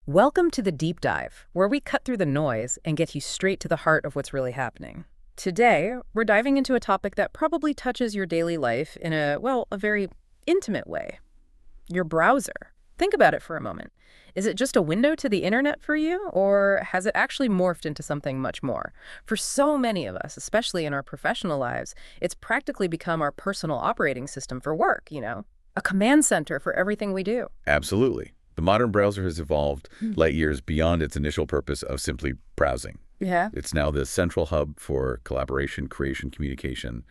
Welcome to the Deep Dive, where we cut through the noise and get you straight to the heart of what's really happening. Today, we're diving into a topic that probably touches your daily life in a very intimate way. Your browser. Think about it for a moment. Is it just a window to the internet for you, or has it actually morphed into something much more? For so many of us, especially in our professional lives, it's practically become our personal operating system for work, a command center for everything we do. Absolutely. The modern browser has evolved light years beyond its initial purpose of simply browsing. Yeah. It's now the central hub for collaboration, creation, communication,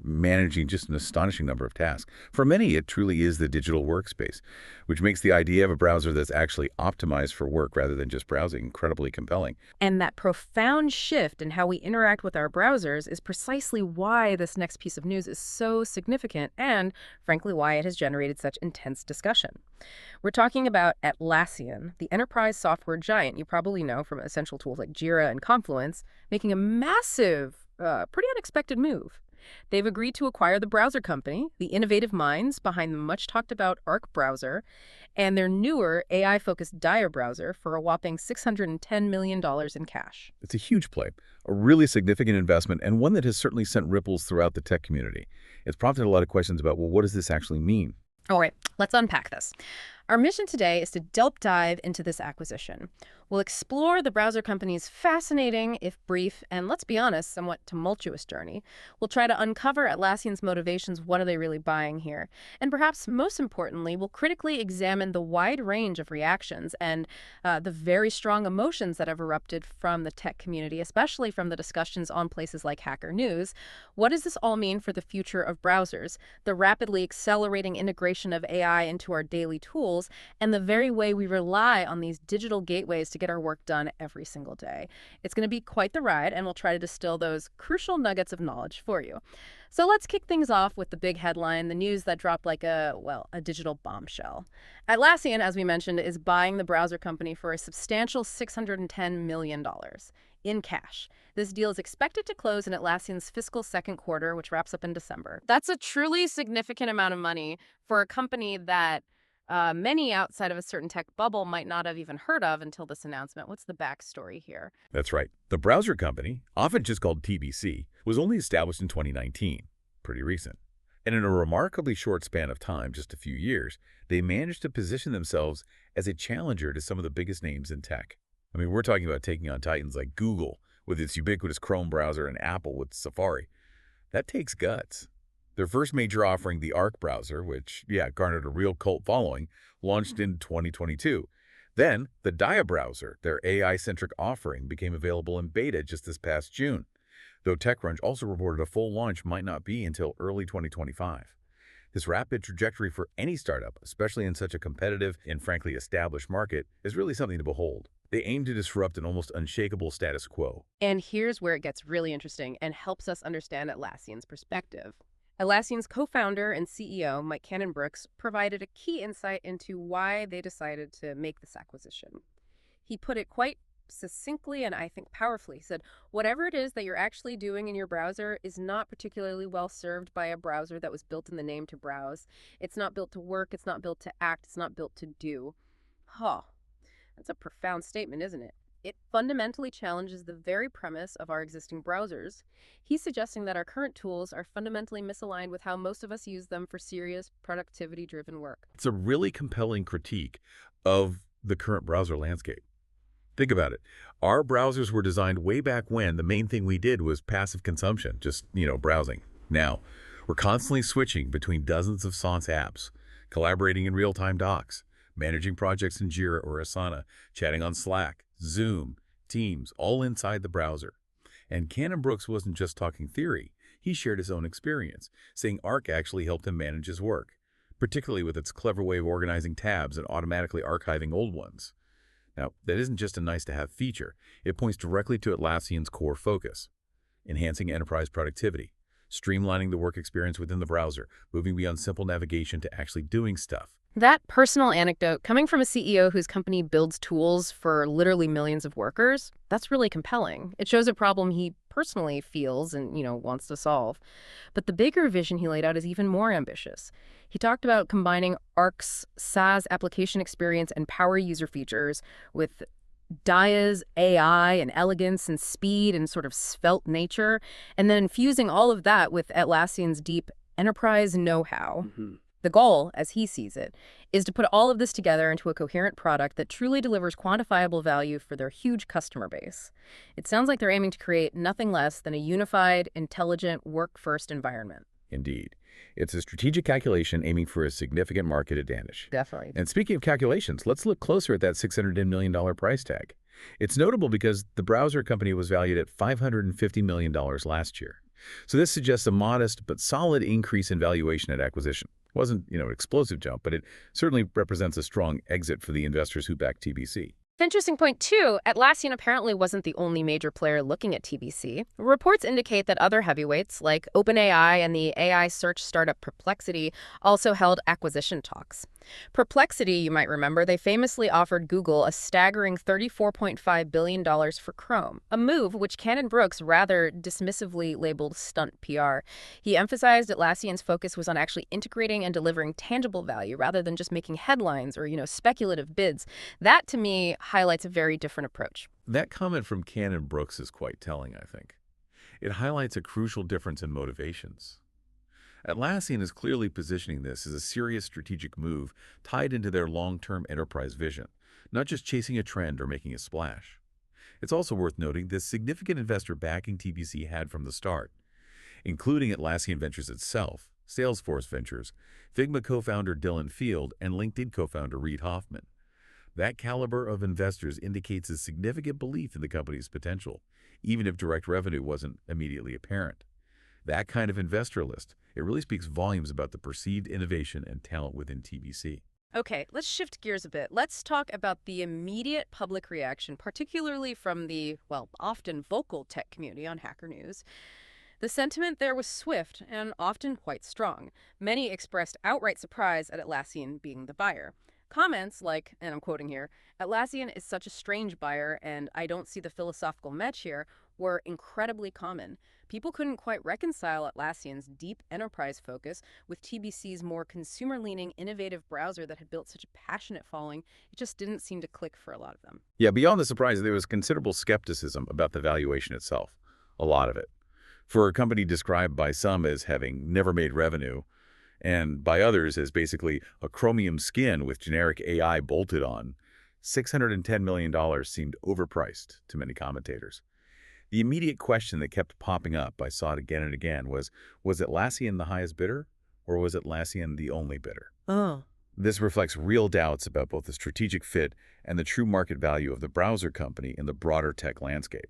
managing just an astonishing number of tasks. For many, it truly is the digital workspace, which makes the idea of a browser that's actually optimized for work rather than just browsing incredibly compelling. And that profound shift in how we interact with our browsers is precisely why this next piece of news is so significant and, frankly, why it has generated such intense discussion. We're talking about Atlassian, the enterprise software giant you probably know from essential tools like Jira and Confluence, making a massive, pretty unexpected move. They've agreed to acquire the browser company, the innovative minds behind the much-talked-about Arc browser, and their newer AI-focused Dia browser for a whopping $610 million in cash. It's a huge play, a really significant investment, and one that has certainly sent ripples throughout the tech community. It's prompted a lot of questions about, well, what does this actually mean? All right, let's unpack this. Our mission today is to deep dive into this acquisition. We'll explore the browser company's fascinating, if brief, and let's be honest, somewhat tumultuous journey. We'll try to uncover Atlassian's motivations. What are they really buying here? And perhaps most importantly, we'll critically examine the wide range of reactions and the very strong emotions that have erupted from the tech community, especially from the discussions on places like Hacker News. What does this all mean for the future of browsers, the rapidly accelerating integration of AI into our daily tools, and the very way we rely on these digital gateways to get our work done every single day? It's going to be quite the ride, and we'll try to distill those crucial nuggets of knowledge for you. So let's kick things off with the big headline, the news that dropped like a digital bombshell. Atlassian, as we mentioned, is buying the browser company for a substantial $610 million in cash. This deal is expected to close in Atlassian's fiscal second quarter, which wraps up in December. That's a truly significant amount of money for a company that many outside of a certain tech bubble might not have even heard of until this announcement. What's the backstory here? That's right. The browser company, often just called TBC, was only established in 2019, pretty recent. And in a remarkably short span of time, just a few years, they managed to position themselves as a challenger to some of the biggest names in tech. I mean, we're talking about taking on titans like Google with its ubiquitous Chrome browser and Apple with Safari. That takes guts. Their first major offering, the Arc browser, which, garnered a real cult following, launched in 2022. Then, the Dia browser, their AI-centric offering, became available in beta just this past June, though TechCrunch also reported a full launch might not be until early 2025. This rapid trajectory for any startup, especially in such a competitive and frankly established market, is really something to behold. They aim to disrupt an almost unshakable status quo. And here's where it gets really interesting and helps us understand Atlassian's perspective. Atlassian's co-founder and CEO, Mike Cannon-Brookes, provided a key insight into why they decided to make this acquisition. He put it quite succinctly and I think powerfully. He said, whatever it is that you're actually doing in your browser is not particularly well served by a browser that was built in the name to browse. It's not built to work. It's not built to act. It's not built to do. That's a profound statement, isn't it? It fundamentally challenges the very premise of our existing browsers. He's suggesting that our current tools are fundamentally misaligned with how most of us use them for serious, productivity-driven work. It's a really compelling critique of the current browser landscape. Think about it. Our browsers were designed way back when the main thing we did was passive consumption, just, browsing. Now, we're constantly switching between dozens of SaaS apps, collaborating in real-time docs, managing projects in Jira or Asana, chatting on Slack, Zoom, Teams, all inside the browser. And Cannon-Brookes wasn't just talking theory. He shared his own experience, saying Arc actually helped him manage his work, particularly with its clever way of organizing tabs and automatically archiving old ones. Now, that isn't just a nice-to-have feature. It points directly to Atlassian's core focus: enhancing enterprise productivity, streamlining the work experience within the browser, moving beyond simple navigation to actually doing stuff. That personal anecdote, coming from a CEO whose company builds tools for literally millions of workers, that's really compelling. It shows a problem he personally feels and, wants to solve. But the bigger vision he laid out is even more ambitious. He talked about combining Arc's SaaS application experience and power user features with Daya's AI and elegance and speed and sort of svelte nature, and then infusing all of that with Atlassian's deep enterprise know-how. The goal, as he sees it, is to put all of this together into a coherent product that truly delivers quantifiable value for their huge customer base. It sounds like they're aiming to create nothing less than a unified, intelligent, work-first environment. Indeed. It's a strategic calculation aiming for a significant market advantage. Definitely. And speaking of calculations, let's look closer at that $610 million price tag. It's notable because the browser company was valued at $550 million last year. So this suggests a modest but solid increase in valuation at acquisition. It wasn't, an explosive jump, but it certainly represents a strong exit for the investors who backed TBC. Interesting point, too. Atlassian apparently wasn't the only major player looking at TBC. Reports indicate that other heavyweights, like OpenAI and the AI search startup Perplexity, also held acquisition talks. Perplexity, you might remember, they famously offered Google a staggering $34.5 billion for Chrome, a move which Cannon Brooks rather dismissively labeled stunt PR. He emphasized Atlassian's focus was on actually integrating and delivering tangible value rather than just making headlines or, speculative bids. That, to me, highlights a very different approach. That comment from Cannon Brooks is quite telling, I think. It highlights a crucial difference in motivations. Atlassian is clearly positioning this as a serious strategic move tied into their long-term enterprise vision, not just chasing a trend or making a splash. It's also worth noting the significant investor backing TBC had from the start, including Atlassian Ventures itself, Salesforce Ventures, Figma co-founder Dylan Field, and LinkedIn co-founder Reid Hoffman. That caliber of investors indicates a significant belief in the company's potential, even if direct revenue wasn't immediately apparent. That kind of investor list, it really speaks volumes about the perceived innovation and talent within TBC. Okay, let's shift gears a bit. Let's talk about the immediate public reaction, particularly from the, often vocal tech community on Hacker News. The sentiment there was swift and often quite strong. Many expressed outright surprise at Atlassian being the buyer. Comments like, and I'm quoting here, "Atlassian is such a strange buyer and I don't see the philosophical match here," were incredibly common. People couldn't quite reconcile Atlassian's deep enterprise focus with TBC's more consumer-leaning, innovative browser that had built such a passionate following. It just didn't seem to click for a lot of them. Yeah, beyond the surprise, there was considerable skepticism about the valuation itself. A lot of it. For a company described by some as having never made revenue, and by others as basically a chromium skin with generic AI bolted on, $610 million seemed overpriced to many commentators. The immediate question that kept popping up, I saw it again and again, was Atlassian the highest bidder, or was Atlassian the only bidder? Oh. This reflects real doubts about both the strategic fit and the true market value of the browser company in the broader tech landscape.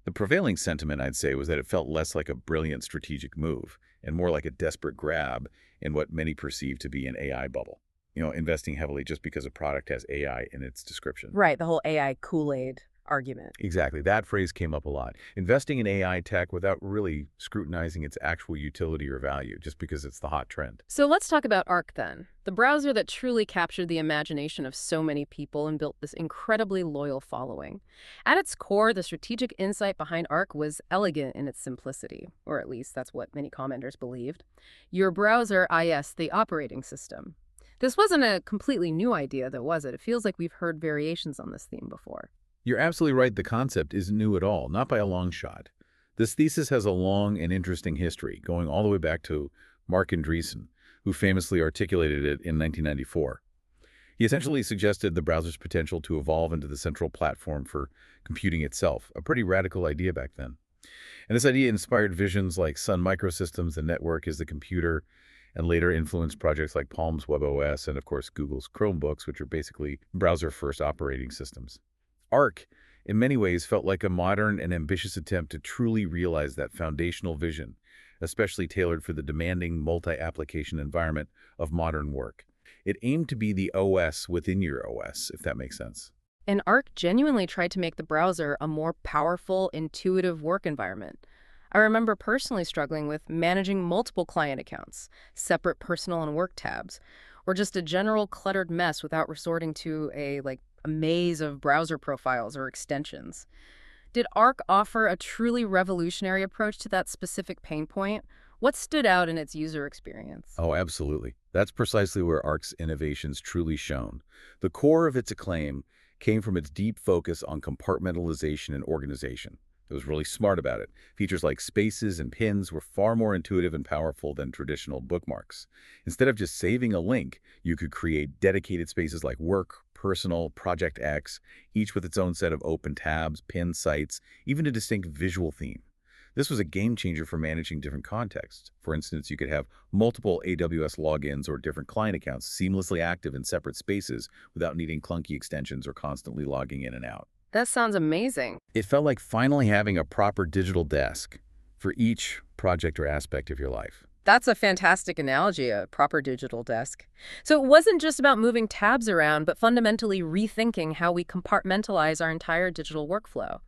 The prevailing sentiment, I'd say, was that it felt less like a brilliant strategic move and more like a desperate grab in what many perceive to be an AI bubble. Investing heavily just because a product has AI in its description. Right, the whole AI Kool-Aid argument. Exactly. That phrase came up a lot. Investing in AI tech without really scrutinizing its actual utility or value, just because it's the hot trend. So let's talk about Arc then, the browser that truly captured the imagination of so many people and built this incredibly loyal following. At its core, the strategic insight behind Arc was elegant in its simplicity, or at least that's what many commenters believed. Your browser, yes, the operating system. This wasn't a completely new idea, though, was it? It feels like we've heard variations on this theme before. You're absolutely right. The concept isn't new at all, not by a long shot. This thesis has a long and interesting history, going all the way back to Mark Andreessen, who famously articulated it in 1994. He essentially suggested the browser's potential to evolve into the central platform for computing itself, a pretty radical idea back then. And this idea inspired visions like Sun Microsystems, the network is the computer, and later influenced projects like Palm's WebOS and, of course, Google's Chromebooks, which are basically browser-first operating systems. Arc, in many ways, felt like a modern and ambitious attempt to truly realize that foundational vision, especially tailored for the demanding multi-application environment of modern work. It aimed to be the OS within your OS, if that makes sense. And Arc genuinely tried to make the browser a more powerful, intuitive work environment. I remember personally struggling with managing multiple client accounts, separate personal and work tabs, or just a general cluttered mess without resorting to a maze of browser profiles or extensions. Did Arc offer a truly revolutionary approach to that specific pain point? What stood out in its user experience? Oh, absolutely. That's precisely where ARC's innovations truly shone. The core of its acclaim came from its deep focus on compartmentalization and organization. It was really smart about it. Features like spaces and pins were far more intuitive and powerful than traditional bookmarks. Instead of just saving a link, you could create dedicated spaces like Work, Personal, Project X, each with its own set of open tabs, pinned sites, even a distinct visual theme. This was a game changer for managing different contexts. For instance, you could have multiple AWS logins or different client accounts seamlessly active in separate spaces without needing clunky extensions or constantly logging in and out. That sounds amazing. It felt like finally having a proper digital desk for each project or aspect of your life. That's a fantastic analogy, a proper digital desk. So it wasn't just about moving tabs around, but fundamentally rethinking how we compartmentalize our entire digital workflow.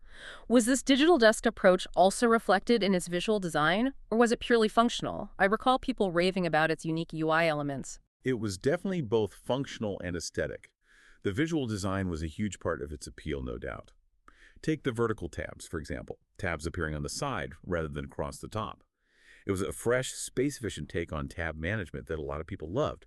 Was this digital desk approach also reflected in its visual design, or was it purely functional? I recall people raving about its unique UI elements. It was definitely both functional and aesthetic. The visual design was a huge part of its appeal, no doubt. Take the vertical tabs, for example, tabs appearing on the side rather than across the top. It was a fresh, space-efficient take on tab management that a lot of people loved.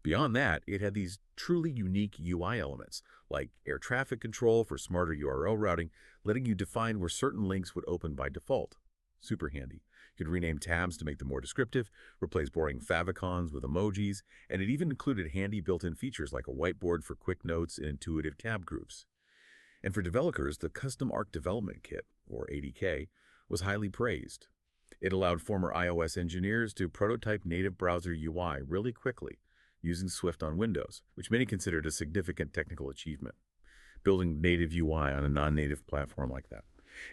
Beyond that, it had these truly unique UI elements, like air traffic control for smarter URL routing, letting you define where certain links would open by default. Super handy. You could rename tabs to make them more descriptive, replace boring favicons with emojis, and it even included handy built-in features like a whiteboard for quick notes and intuitive tab groups. And for developers, the Custom Arc Development Kit, or ADK, was highly praised. It allowed former iOS engineers to prototype native browser UI really quickly, using Swift on Windows, which many considered a significant technical achievement. Building native UI on a non-native platform like that.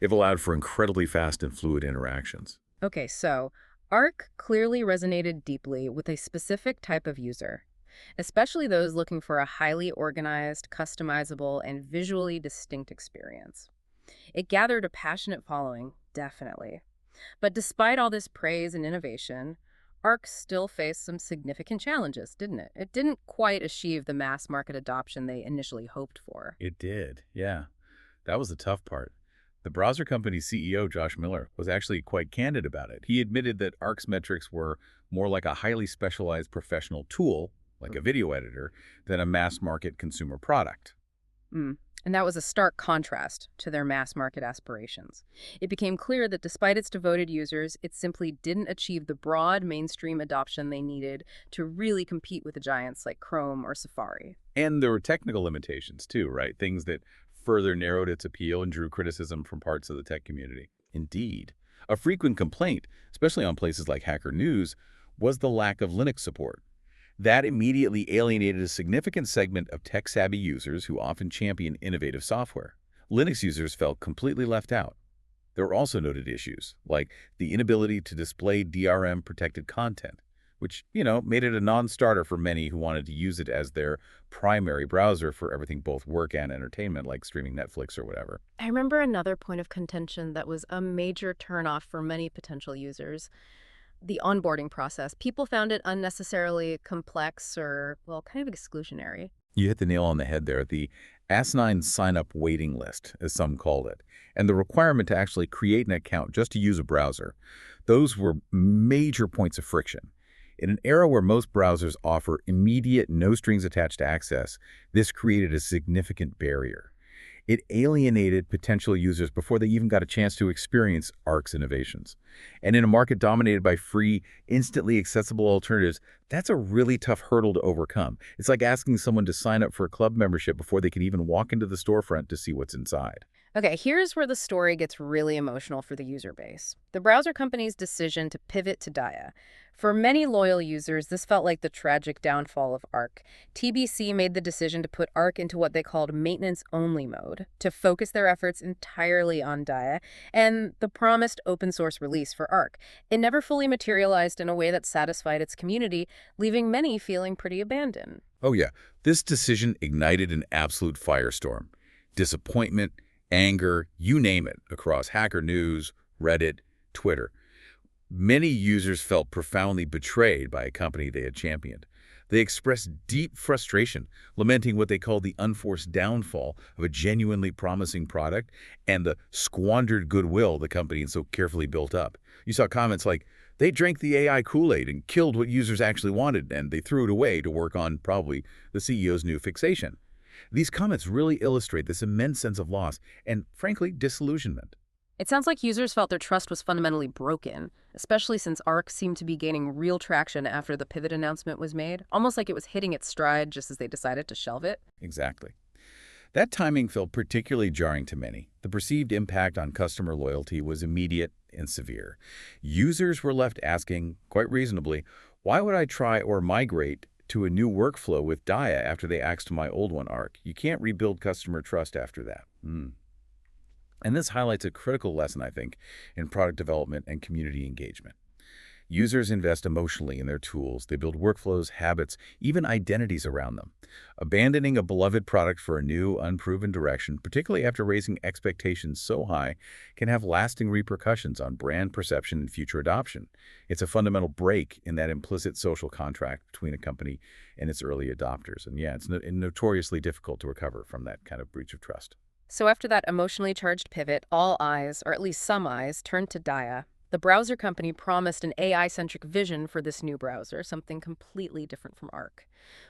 It allowed for incredibly fast and fluid interactions. Okay, so Arc clearly resonated deeply with a specific type of user, especially those looking for a highly organized, customizable, and visually distinct experience. It gathered a passionate following, definitely. But despite all this praise and innovation, Arc still faced some significant challenges, didn't it? It didn't quite achieve the mass market adoption they initially hoped for. It did, yeah. That was the tough part. The browser company's CEO, Josh Miller, was actually quite candid about it. He admitted that Arc's metrics were more like a highly specialized professional tool, like a video editor, than a mass-market consumer product. Mm. And that was a stark contrast to their mass market aspirations. It became clear that despite its devoted users, it simply didn't achieve the broad mainstream adoption they needed to really compete with the giants like Chrome or Safari. And there were technical limitations too, right? Things that further narrowed its appeal and drew criticism from parts of the tech community. Indeed. A frequent complaint, especially on places like Hacker News, was the lack of Linux support. That immediately alienated a significant segment of tech-savvy users who often champion innovative software. Linux users felt completely left out. There were also noted issues, like the inability to display DRM-protected content, which, made it a non-starter for many who wanted to use it as their primary browser for everything both work and entertainment, like streaming Netflix or whatever. I remember another point of contention that was a major turnoff for many potential users. The onboarding process. People found it unnecessarily complex or, well, kind of exclusionary. You hit the nail on the head there. The asinine sign-up waiting list, as some called it, and the requirement to actually create an account just to use a browser. Those were major points of friction. In an era where most browsers offer immediate, no-strings-attached access, this created a significant barrier. It alienated potential users before they even got a chance to experience Arc's innovations. And in a market dominated by free, instantly accessible alternatives, that's a really tough hurdle to overcome. It's like asking someone to sign up for a club membership before they can even walk into the storefront to see what's inside. Okay, here's where the story gets really emotional for the user base. The browser company's decision to pivot to Dia. For many loyal users, this felt like the tragic downfall of Arc. TBC made the decision to put Arc into what they called maintenance-only mode, to focus their efforts entirely on Dia and the promised open-source release for Arc. It never fully materialized in a way that satisfied its community, leaving many feeling pretty abandoned. Oh yeah, this decision ignited an absolute firestorm. Disappointment, anger, you name it, across Hacker News, Reddit, Twitter. Many users felt profoundly betrayed by a company they had championed. They expressed deep frustration, lamenting what they called the unforced downfall of a genuinely promising product and the squandered goodwill the company had so carefully built up. You saw comments like, they drank the AI Kool-Aid and killed what users actually wanted, and they threw it away to work on, probably, the CEO's new fixation. These comments really illustrate this immense sense of loss and, frankly, disillusionment. It sounds like users felt their trust was fundamentally broken, especially since Arc seemed to be gaining real traction after the pivot announcement was made, almost like it was hitting its stride just as they decided to shelve it. Exactly. That timing felt particularly jarring to many. The perceived impact on customer loyalty was immediate and severe. Users were left asking, quite reasonably, why would I try or migrate to a new workflow with Dia after they axed my old one, Arc? You can't rebuild customer trust after that. And this highlights a critical lesson, I think, in product development and community engagement. Users invest emotionally in their tools. They build workflows, habits, even identities around them. Abandoning a beloved product for a new, unproven direction, particularly after raising expectations so high, can have lasting repercussions on brand perception and future adoption. It's a fundamental break in that implicit social contract between a company and its early adopters. And yeah, it's notoriously difficult to recover from that kind of breach of trust. So after that emotionally charged pivot, all eyes, or at least some eyes, turned to Dia. The browser company promised an AI-centric vision for this new browser, something completely different from Arc.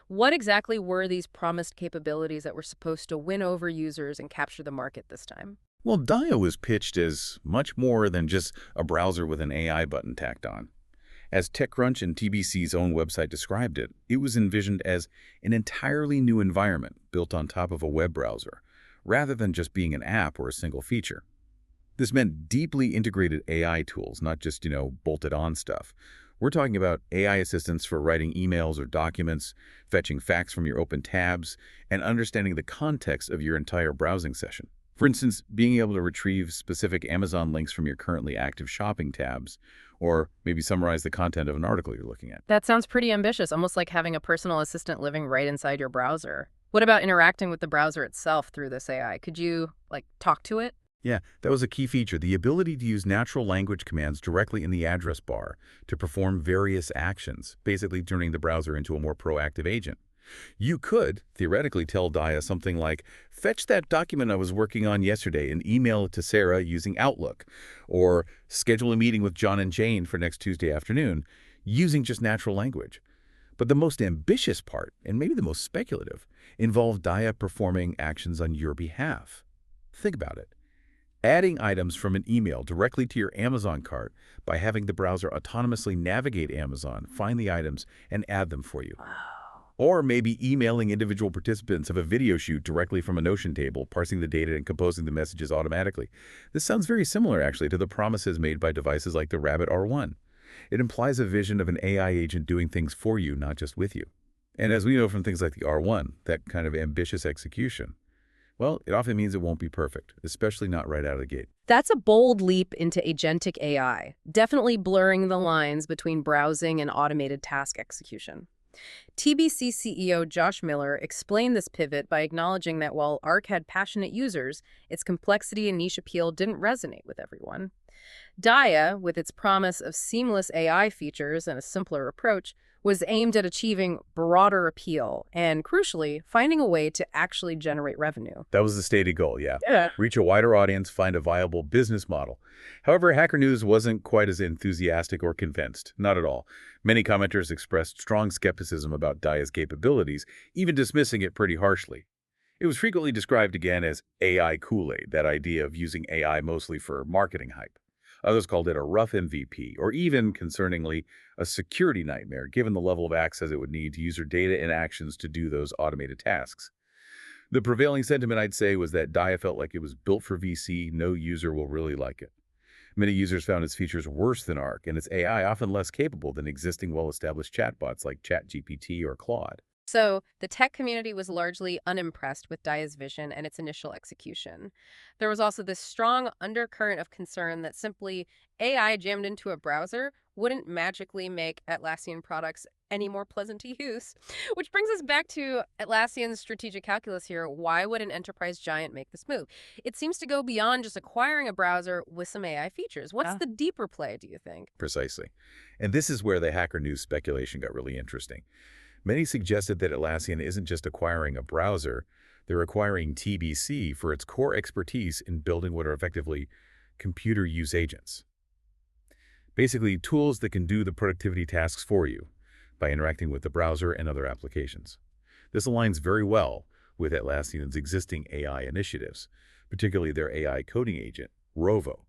What exactly were these promised capabilities that were supposed to win over users and capture the market this time? Well, Dia was pitched as much more than just a browser with an AI button tacked on. As TechCrunch and TBC's own website described it, it was envisioned as an entirely new environment built on top of a web browser, rather than just being an app or a single feature. This meant deeply integrated AI tools, not just, bolted-on stuff. We're talking about AI assistants for writing emails or documents, fetching facts from your open tabs, and understanding the context of your entire browsing session. For instance, being able to retrieve specific Amazon links from your currently active shopping tabs, or maybe summarize the content of an article you're looking at. That sounds pretty ambitious, almost like having a personal assistant living right inside your browser. What about interacting with the browser itself through this AI? Could you, talk to it? Yeah, that was a key feature, the ability to use natural language commands directly in the address bar to perform various actions, basically turning the browser into a more proactive agent. You could, theoretically, tell Dia something like, fetch that document I was working on yesterday and email it to Sarah using Outlook, or schedule a meeting with John and Jane for next Tuesday afternoon, using just natural language. But the most ambitious part, and maybe the most speculative, involved Dia performing actions on your behalf. Think about it. Adding items from an email directly to your Amazon cart by having the browser autonomously navigate Amazon, find the items, and add them for you. Or maybe emailing individual participants of a video shoot directly from a Notion table, parsing the data and composing the messages automatically. This sounds very similar, actually, to the promises made by devices like the Rabbit R1. It implies a vision of an AI agent doing things for you, not just with you. And as we know from things like the R1, that kind of ambitious execution, well, it often means it won't be perfect, especially not right out of the gate. That's a bold leap into agentic AI, definitely blurring the lines between browsing and automated task execution. TBC CEO Josh Miller explained this pivot by acknowledging that while Arc had passionate users, its complexity and niche appeal didn't resonate with everyone. Dia, with its promise of seamless AI features and a simpler approach, was aimed at achieving broader appeal and, crucially, finding a way to actually generate revenue. That was the stated goal, yeah. Reach a wider audience, find a viable business model. However, Hacker News wasn't quite as enthusiastic or convinced. Not at all. Many commenters expressed strong skepticism about Dia's capabilities, even dismissing it pretty harshly. It was frequently described again as AI Kool-Aid, that idea of using AI mostly for marketing hype. Others called it a rough MVP, or even, concerningly, a security nightmare, given the level of access it would need to user data and actions to do those automated tasks. The prevailing sentiment, I'd say, was that Dia felt like it was built for VC, no user will really like it. Many users found its features worse than Arc, and its AI often less capable than existing well-established chatbots like ChatGPT or Claude. So, the tech community was largely unimpressed with Dia's vision and its initial execution. There was also this strong undercurrent of concern that simply AI jammed into a browser wouldn't magically make Atlassian products any more pleasant to use. Which brings us back to Atlassian's strategic calculus here. Why would an enterprise giant make this move? It seems to go beyond just acquiring a browser with some AI features. What's the deeper play, do you think? Precisely. And this is where the Hacker News speculation got really interesting. Many suggested that Atlassian isn't just acquiring a browser, they're acquiring TBC for its core expertise in building what are effectively computer use agents. Basically, tools that can do the productivity tasks for you by interacting with the browser and other applications. This aligns very well with Atlassian's existing AI initiatives, particularly their AI coding agent, Rovo,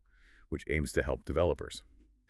which aims to help developers.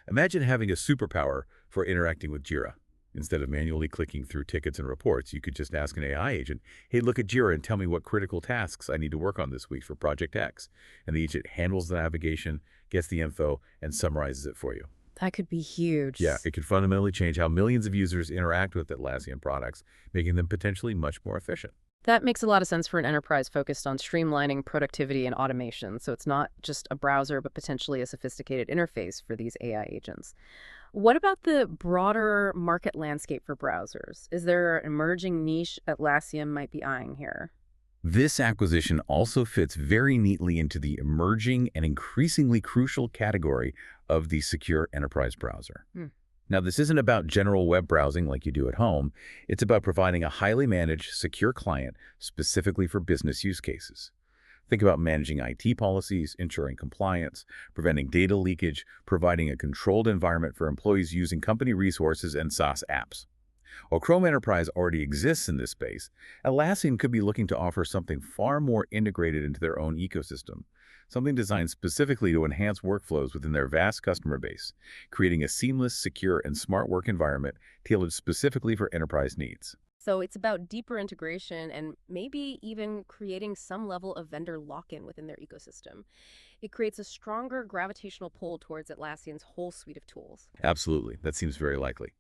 Imagine having a superpower for interacting with Jira. Instead of manually clicking through tickets and reports, you could just ask an AI agent, hey, look at Jira and tell me what critical tasks I need to work on this week for Project X. And the agent handles the navigation, gets the info, and summarizes it for you. That could be huge. Yeah, it could fundamentally change how millions of users interact with Atlassian products, making them potentially much more efficient. That makes a lot of sense for an enterprise focused on streamlining productivity and automation. So it's not just a browser, but potentially a sophisticated interface for these AI agents. What about the broader market landscape for browsers? Is there an emerging niche Atlassian might be eyeing here? This acquisition also fits very neatly into the emerging and increasingly crucial category of the secure enterprise browser. Hmm. Now, this isn't about general web browsing like you do at home. It's about providing a highly managed, secure client specifically for business use cases. Think about managing IT policies, ensuring compliance, preventing data leakage, providing a controlled environment for employees using company resources and SaaS apps. While Chrome Enterprise already exists in this space, Atlassian could be looking to offer something far more integrated into their own ecosystem, something designed specifically to enhance workflows within their vast customer base, creating a seamless, secure, and smart work environment tailored specifically for enterprise needs. So it's about deeper integration and maybe even creating some level of vendor lock-in within their ecosystem. It creates a stronger gravitational pull towards Atlassian's whole suite of tools. Absolutely, that seems very likely.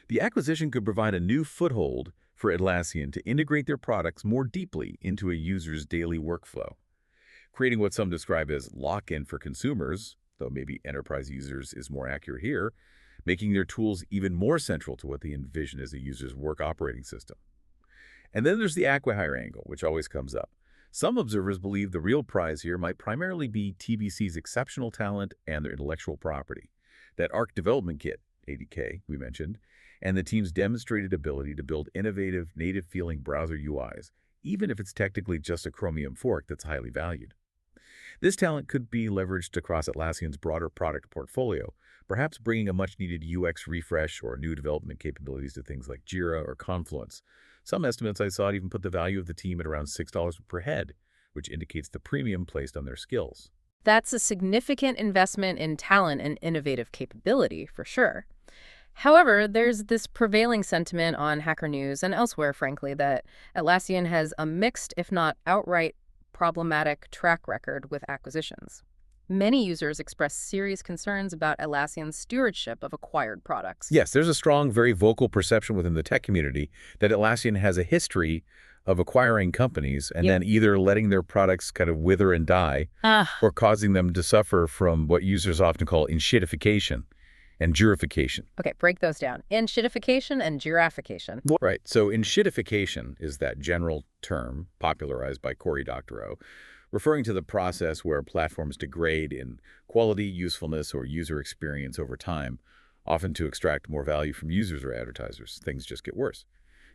The acquisition could provide a new foothold for Atlassian to integrate their products more deeply into a user's daily workflow, creating what some describe as lock-in for consumers, though maybe enterprise users is more accurate here, making their tools even more central to what they envision as a user's work operating system. And then there's the acquihire angle, which always comes up. Some observers believe the real prize here might primarily be TBC's exceptional talent and their intellectual property. That ARC development kit, ADK, we mentioned, and the team's demonstrated ability to build innovative, native-feeling browser UIs, even if it's technically just a Chromium fork that's highly valued. This talent could be leveraged across Atlassian's broader product portfolio, perhaps bringing a much-needed UX refresh or new development capabilities to things like Jira or Confluence. Some estimates I saw even put the value of the team at around $6 per head, which indicates the premium placed on their skills. That's a significant investment in talent and innovative capability, for sure. However, there's this prevailing sentiment on Hacker News and elsewhere, frankly, that Atlassian has a mixed, if not outright problematic track record with acquisitions. Many users express serious concerns about Atlassian's stewardship of acquired products. Yes, there's a strong, very vocal perception within the tech community that Atlassian has a history of acquiring companies and then either letting their products kind of wither and die or causing them to suffer from what users often call enshittification and jurification. Okay, break those down. Enshittification and girafication. Right. So enshittification is that general term popularized by Cory Doctorow, referring to the process where platforms degrade in quality, usefulness, or user experience over time, often to extract more value from users or advertisers. Things just get worse.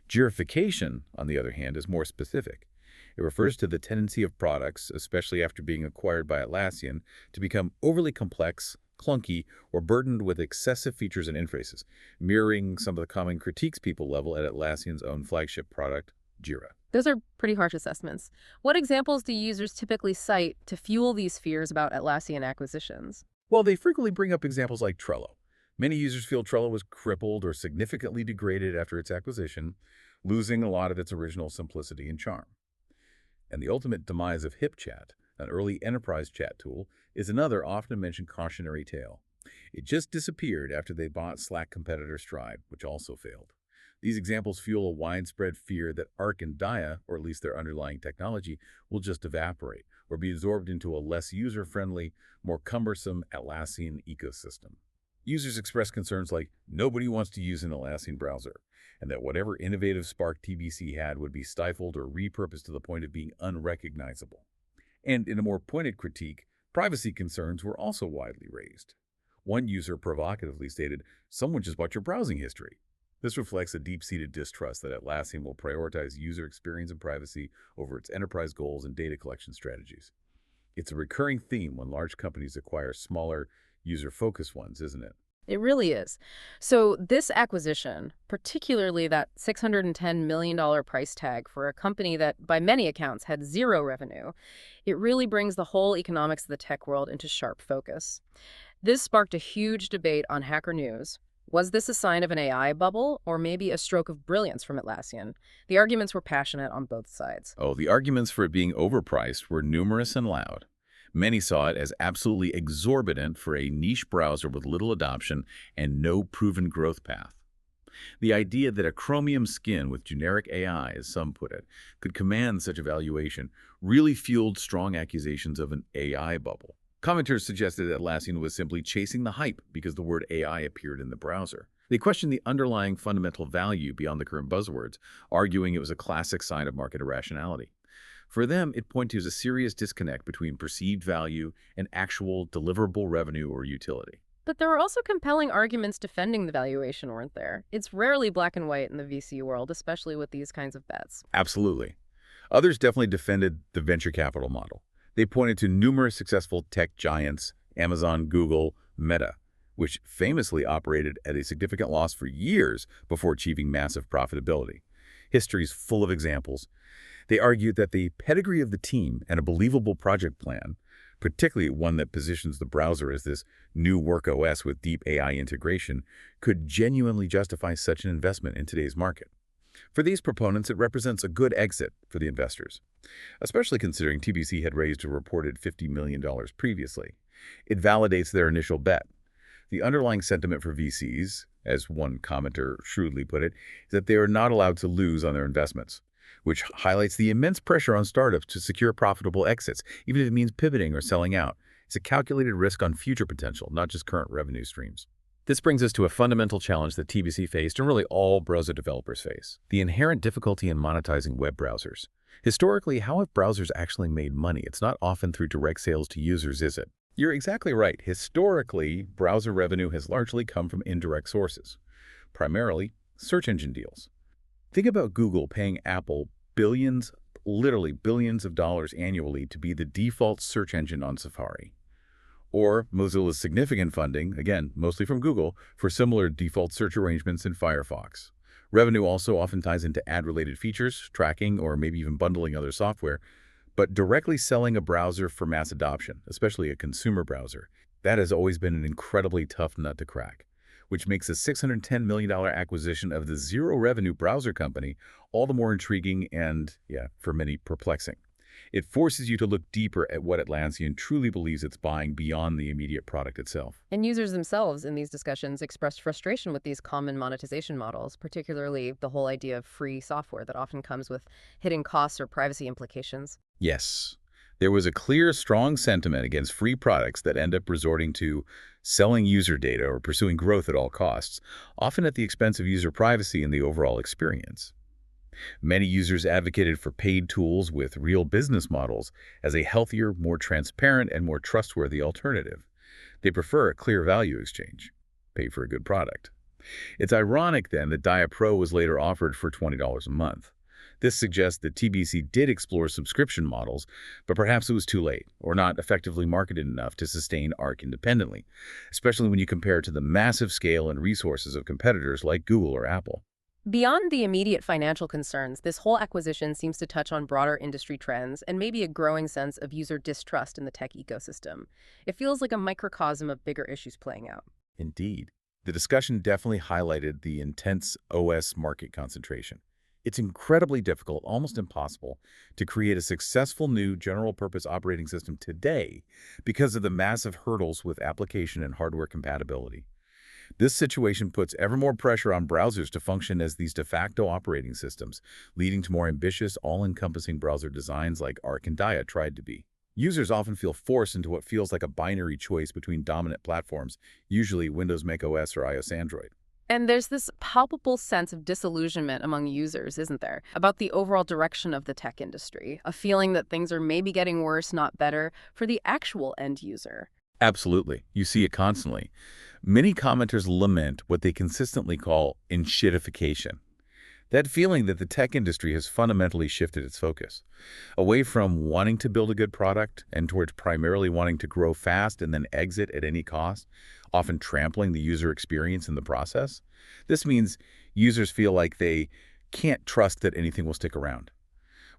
Girification, on the other hand, is more specific. It refers to the tendency of products, especially after being acquired by Atlassian, to become overly complex, clunky, or burdened with excessive features and interfaces, mirroring some of the common critiques people level at Atlassian's own flagship product, Jira. Those are pretty harsh assessments. What examples do users typically cite to fuel these fears about Atlassian acquisitions? Well, they frequently bring up examples like Trello. Many users feel Trello was crippled or significantly degraded after its acquisition, losing a lot of its original simplicity and charm. And the ultimate demise of HipChat, an early enterprise chat tool, is another often mentioned cautionary tale. It just disappeared after they bought Slack competitor Stride, which also failed. These examples fuel a widespread fear that Arc and Dia, or at least their underlying technology, will just evaporate or be absorbed into a less user-friendly, more cumbersome Atlassian ecosystem. Users express concerns like nobody wants to use an Atlassian browser, and that whatever innovative spark TBC had would be stifled or repurposed to the point of being unrecognizable. And in a more pointed critique, privacy concerns were also widely raised. One user provocatively stated, "Someone just bought your browsing history." This reflects a deep-seated distrust that Atlassian will prioritize user experience and privacy over its enterprise goals and data collection strategies. It's a recurring theme when large companies acquire smaller, user-focused ones, isn't it? It really is. So this acquisition, particularly that $610 million price tag for a company that by many accounts had zero revenue, it really brings the whole economics of the tech world into sharp focus. This sparked a huge debate on Hacker News. Was this a sign of an AI bubble or maybe a stroke of brilliance from Atlassian? The arguments were passionate on both sides. Oh, the arguments for it being overpriced were numerous and loud. Many saw it as absolutely exorbitant for a niche browser with little adoption and no proven growth path. The idea that a chromium skin with generic AI, as some put it, could command such a valuation really fueled strong accusations of an AI bubble. Commenters suggested that Atlassian was simply chasing the hype because the word AI appeared in the browser. They questioned the underlying fundamental value beyond the current buzzwords, arguing it was a classic sign of market irrationality. For them, it pointed to a serious disconnect between perceived value and actual deliverable revenue or utility. But there were also compelling arguments defending the valuation, weren't there? It's rarely black and white in the VC world, especially with these kinds of bets. Absolutely. Others definitely defended the venture capital model. They pointed to numerous successful tech giants, Amazon, Google, Meta, which famously operated at a significant loss for years before achieving massive profitability. History's full of examples. They argued that the pedigree of the team and a believable project plan, particularly one that positions the browser as this new work OS with deep AI integration, could genuinely justify such an investment in today's market. For these proponents, it represents a good exit for the investors, especially considering TBC had raised a reported $50 million previously. It validates their initial bet. The underlying sentiment for VCs, as one commenter shrewdly put it, is that they are not allowed to lose on their investments, which highlights the immense pressure on startups to secure profitable exits, even if it means pivoting or selling out. It's a calculated risk on future potential, not just current revenue streams. This brings us to a fundamental challenge that TBC faced and really all browser developers face: the inherent difficulty in monetizing web browsers. Historically, how have browsers actually made money? It's not often through direct sales to users, is it? You're exactly right. Historically, browser revenue has largely come from indirect sources, primarily search engine deals. Think about Google paying Apple billions, literally billions of dollars annually to be the default search engine on Safari. Or Mozilla's significant funding, again, mostly from Google, for similar default search arrangements in Firefox. Revenue also often ties into ad-related features, tracking, or maybe even bundling other software, but directly selling a browser for mass adoption, especially a consumer browser, that has always been an incredibly tough nut to crack, which makes a $610 million acquisition of the zero-revenue browser company all the more intriguing and, for many, perplexing. It forces you to look deeper at what Atlassian truly believes it's buying beyond the immediate product itself. And users themselves in these discussions expressed frustration with these common monetization models, particularly the whole idea of free software that often comes with hidden costs or privacy implications. Yes, there was a clear, strong sentiment against free products that end up resorting to selling user data or pursuing growth at all costs, often at the expense of user privacy and the overall experience. Many users advocated for paid tools with real business models as a healthier, more transparent, and more trustworthy alternative. They prefer a clear value exchange. Pay for a good product. It's ironic, then, that Dia Pro was later offered for $20 a month. This suggests that TBC did explore subscription models, but perhaps it was too late, or not effectively marketed enough to sustain ARC independently, especially when you compare it to the massive scale and resources of competitors like Google or Apple. Beyond the immediate financial concerns, this whole acquisition seems to touch on broader industry trends and maybe a growing sense of user distrust in the tech ecosystem. It feels like a microcosm of bigger issues playing out. Indeed. The discussion definitely highlighted the intense OS market concentration. It's incredibly difficult, almost impossible, to create a successful new general-purpose operating system today because of the massive hurdles with application and hardware compatibility. This situation puts ever more pressure on browsers to function as these de facto operating systems, leading to more ambitious, all-encompassing browser designs like Arc and Dia tried to be. Users often feel forced into what feels like a binary choice between dominant platforms, usually Windows macOS or iOS Android. And there's this palpable sense of disillusionment among users, isn't there, about the overall direction of the tech industry, a feeling that things are maybe getting worse, not better, for the actual end user. Absolutely. You see it constantly. Many commenters lament what they consistently call enshittification. That feeling that the tech industry has fundamentally shifted its focus away from wanting to build a good product and towards primarily wanting to grow fast and then exit at any cost, often trampling the user experience in the process. This means users feel like they can't trust that anything will stick around,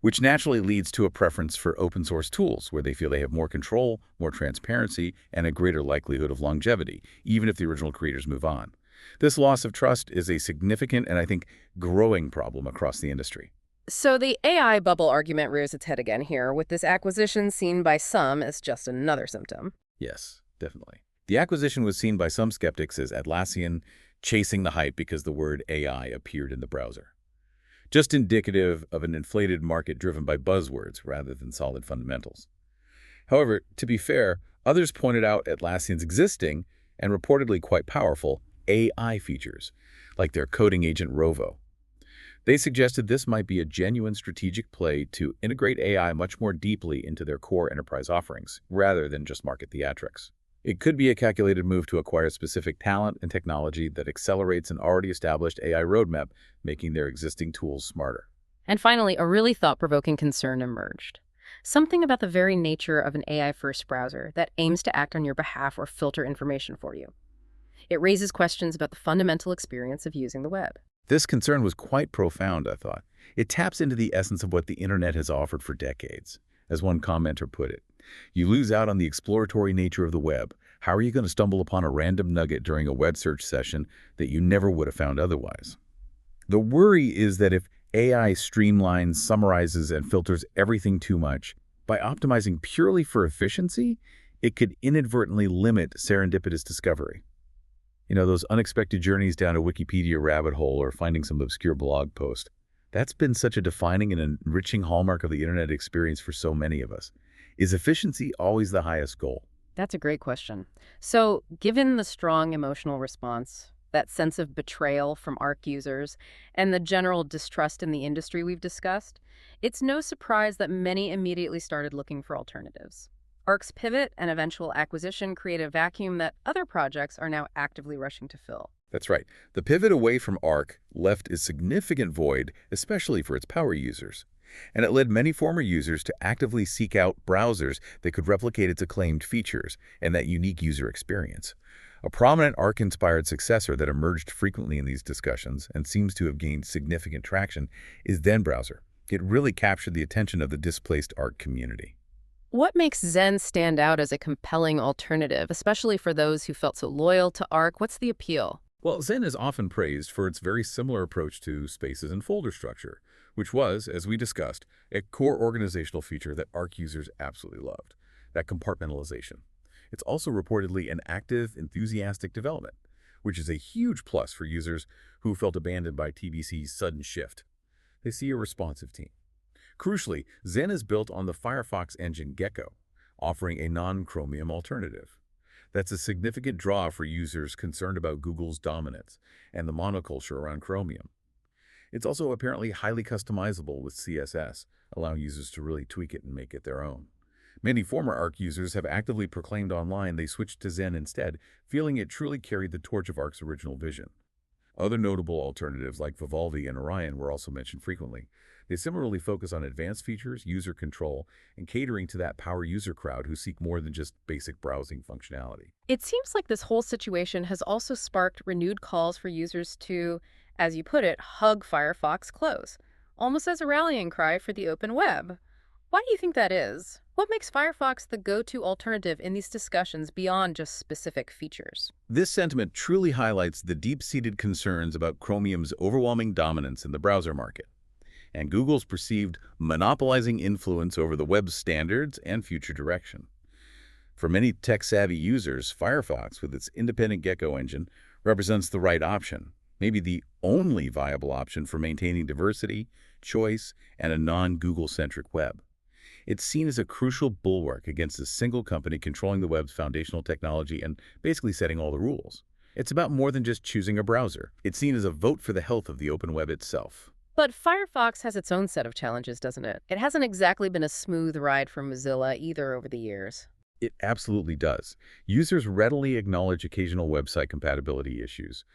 which naturally leads to a preference for open source tools where they feel they have more control, more transparency, and a greater likelihood of longevity, even if the original creators move on. This loss of trust is a significant and I think growing problem across the industry. So the AI bubble argument rears its head again here, with this acquisition seen by some as just another symptom. Yes, definitely. The acquisition was seen by some skeptics as Atlassian chasing the hype because the word AI appeared in the browser. Just indicative of an inflated market driven by buzzwords rather than solid fundamentals. However, to be fair, others pointed out Atlassian's existing and reportedly quite powerful AI features, like their coding agent Rovo. They suggested this might be a genuine strategic play to integrate AI much more deeply into their core enterprise offerings, rather than just market theatrics. It could be a calculated move to acquire specific talent and technology that accelerates an already established AI roadmap, making their existing tools smarter. And finally, a really thought-provoking concern emerged. Something about the very nature of an AI-first browser that aims to act on your behalf or filter information for you. It raises questions about the fundamental experience of using the web. This concern was quite profound, I thought. It taps into the essence of what the internet has offered for decades. As one commenter put it, you lose out on the exploratory nature of the web. How are you going to stumble upon a random nugget during a web search session that you never would have found otherwise? The worry is that if AI streamlines, summarizes, and filters everything too much, by optimizing purely for efficiency, it could inadvertently limit serendipitous discovery. Those unexpected journeys down a Wikipedia rabbit hole or finding some obscure blog post. That's been such a defining and enriching hallmark of the internet experience for so many of us. Is efficiency always the highest goal? That's a great question. So, given the strong emotional response, that sense of betrayal from ARC users, and the general distrust in the industry we've discussed, it's no surprise that many immediately started looking for alternatives. ARC's pivot and eventual acquisition create a vacuum that other projects are now actively rushing to fill. That's right. The pivot away from Arc left a significant void, especially for its power users. And it led many former users to actively seek out browsers that could replicate its acclaimed features and that unique user experience. A prominent Arc-inspired successor that emerged frequently in these discussions and seems to have gained significant traction is Zen Browser. It really captured the attention of the displaced Arc community. What makes Zen stand out as a compelling alternative, especially for those who felt so loyal to ARC? What's the appeal? Well, Zen is often praised for its very similar approach to spaces and folder structure, which was, as we discussed, a core organizational feature that Arc users absolutely loved, that compartmentalization. It's also reportedly an active, enthusiastic development, which is a huge plus for users who felt abandoned by TBC's sudden shift. They see a responsive team. Crucially, Zen is built on the Firefox engine Gecko, offering a non-Chromium alternative. That's a significant draw for users concerned about Google's dominance and the monoculture around Chromium. It's also apparently highly customizable with CSS, allowing users to really tweak it and make it their own. Many former Arc users have actively proclaimed online they switched to Zen instead, feeling it truly carried the torch of Arc's original vision. Other notable alternatives like Vivaldi and Orion were also mentioned frequently. They similarly focus on advanced features, user control, and catering to that power user crowd who seek more than just basic browsing functionality. It seems like this whole situation has also sparked renewed calls for users to, as you put it, hug Firefox close, almost as a rallying cry for the open web. Why do you think that is? What makes Firefox the go-to alternative in these discussions beyond just specific features? This sentiment truly highlights the deep-seated concerns about Chromium's overwhelming dominance in the browser market and Google's perceived monopolizing influence over the web's standards and future direction. For many tech-savvy users, Firefox, with its independent Gecko engine, represents the right option, maybe the only viable option for maintaining diversity, choice, and a non-Google-centric web. It's seen as a crucial bulwark against a single company controlling the web's foundational technology and basically setting all the rules. It's about more than just choosing a browser. It's seen as a vote for the health of the open web itself. But Firefox has its own set of challenges, doesn't it? It hasn't exactly been a smooth ride for Mozilla either over the years. It absolutely does. Users readily acknowledge occasional website compatibility issues,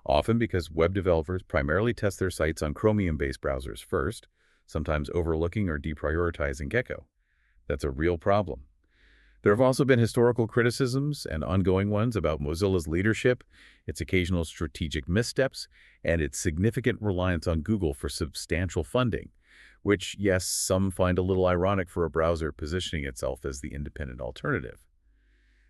often because web developers primarily test their sites on Chromium-based browsers first, sometimes overlooking or deprioritizing Gecko. That's a real problem. There have also been historical criticisms and ongoing ones about Mozilla's leadership, its occasional strategic missteps, and its significant reliance on Google for substantial funding, which, yes, some find a little ironic for a browser positioning itself as the independent alternative.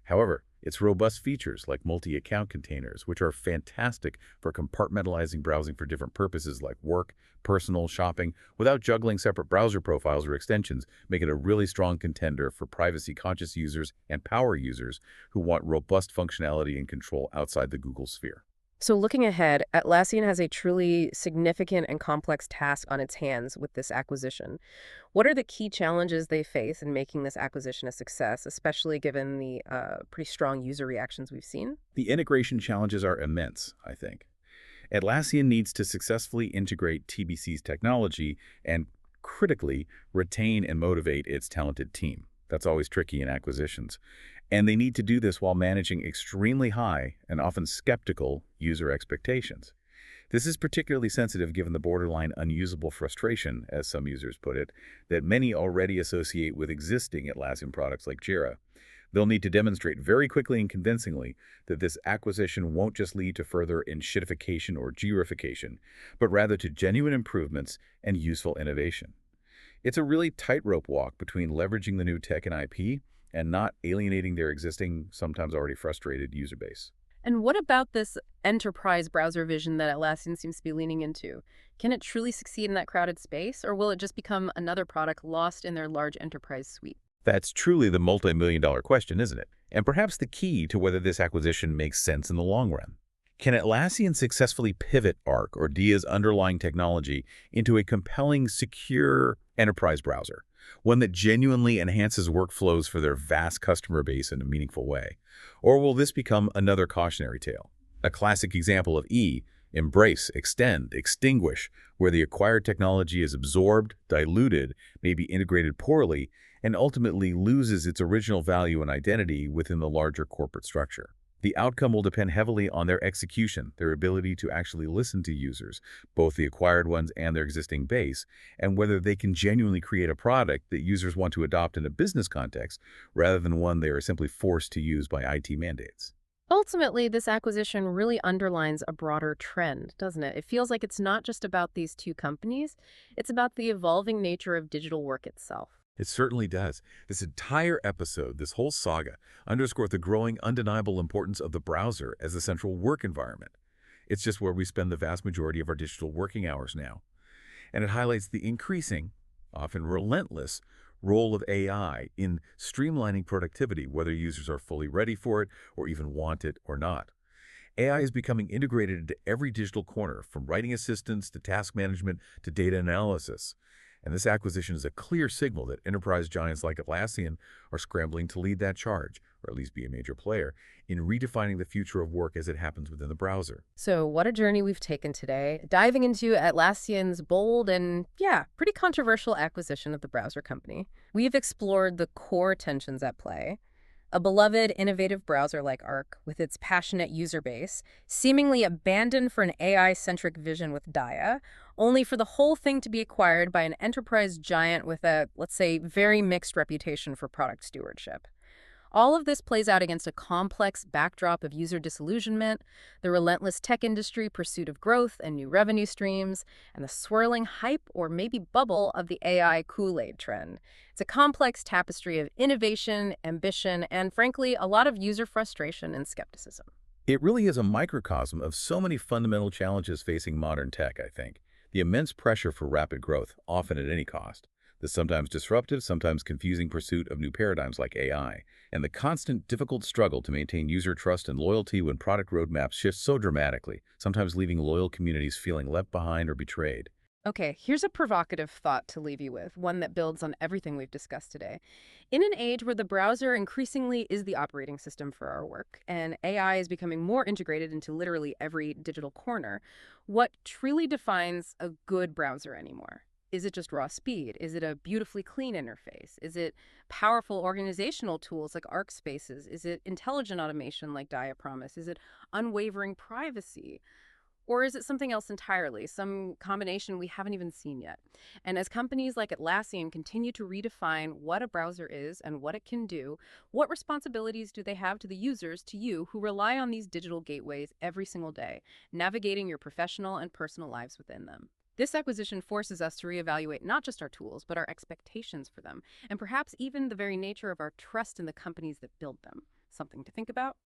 However, its robust features like multi-account containers, which are fantastic for compartmentalizing browsing for different purposes like work, personal, shopping, without juggling separate browser profiles or extensions, make it a really strong contender for privacy-conscious users and power users who want robust functionality and control outside the Google sphere. So looking ahead, Atlassian has a truly significant and complex task on its hands with this acquisition. What are the key challenges they face in making this acquisition a success, especially given the pretty strong user reactions we've seen? The integration challenges are immense, I think. Atlassian needs to successfully integrate TBC's technology and, critically, retain and motivate its talented team. That's always tricky in acquisitions. And they need to do this while managing extremely high and often skeptical user expectations. This is particularly sensitive given the borderline unusable frustration, as some users put it, that many already associate with existing Atlassian products like Jira. They'll need to demonstrate very quickly and convincingly that this acquisition won't just lead to further enshittification or Jirification, but rather to genuine improvements and useful innovation. It's a really tightrope walk between leveraging the new tech and IP and not alienating their existing, sometimes already frustrated user base. And what about this enterprise browser vision that Atlassian seems to be leaning into? Can it truly succeed in that crowded space, or will it just become another product lost in their large enterprise suite? That's truly the multi-million-dollar question, isn't it? And perhaps the key to whether this acquisition makes sense in the long run. Can Atlassian successfully pivot Arc or Dia's underlying technology into a compelling, secure enterprise browser, one that genuinely enhances workflows for their vast customer base in a meaningful way? Or will this become another cautionary tale? A classic example of embrace, extend, extinguish, where the acquired technology is absorbed, diluted, maybe integrated poorly, and ultimately loses its original value and identity within the larger corporate structure. The outcome will depend heavily on their execution, their ability to actually listen to users, both the acquired ones and their existing base, and whether they can genuinely create a product that users want to adopt in a business context rather than one they are simply forced to use by IT mandates. Ultimately, this acquisition really underlines a broader trend, doesn't it? It feels like it's not just about these two companies, it's about the evolving nature of digital work itself. It certainly does. This entire episode, this whole saga, underscores the growing, undeniable importance of the browser as a central work environment. It's just where we spend the vast majority of our digital working hours now. And it highlights the increasing, often relentless, role of AI in streamlining productivity, whether users are fully ready for it or even want it or not. AI is becoming integrated into every digital corner, from writing assistants to task management to data analysis. And this acquisition is a clear signal that enterprise giants like Atlassian are scrambling to lead that charge, or at least be a major player, in redefining the future of work as it happens within the browser. So what a journey we've taken today, diving into Atlassian's bold and, yeah, pretty controversial acquisition of the browser company. We've explored the core tensions at play. A beloved, innovative browser like Arc, with its passionate user base, seemingly abandoned for an AI-centric vision with Dia, only for the whole thing to be acquired by an enterprise giant with a, let's say, very mixed reputation for product stewardship. All of this plays out against a complex backdrop of user disillusionment, the relentless tech industry pursuit of growth and new revenue streams, and the swirling hype or maybe bubble of the AI Kool-Aid trend. It's a complex tapestry of innovation, ambition, and frankly, a lot of user frustration and skepticism. It really is a microcosm of so many fundamental challenges facing modern tech, I think. The immense pressure for rapid growth, often at any cost. The sometimes disruptive, sometimes confusing pursuit of new paradigms like AI, and the constant difficult struggle to maintain user trust and loyalty when product roadmaps shift so dramatically, sometimes leaving loyal communities feeling left behind or betrayed. Okay, here's a provocative thought to leave you with, one that builds on everything we've discussed today. In an age where the browser increasingly is the operating system for our work, and AI is becoming more integrated into literally every digital corner, what truly defines a good browser anymore? Is it just raw speed? Is it a beautifully clean interface? Is it powerful organizational tools like Arcspaces? Is it intelligent automation like Diapromise? Is it unwavering privacy? Or is it something else entirely, some combination we haven't even seen yet? And as companies like Atlassian continue to redefine what a browser is and what it can do, what responsibilities do they have to the users, to you, who rely on these digital gateways every single day, navigating your professional and personal lives within them? This acquisition forces us to reevaluate not just our tools, but our expectations for them, and perhaps even the very nature of our trust in the companies that build them. Something to think about?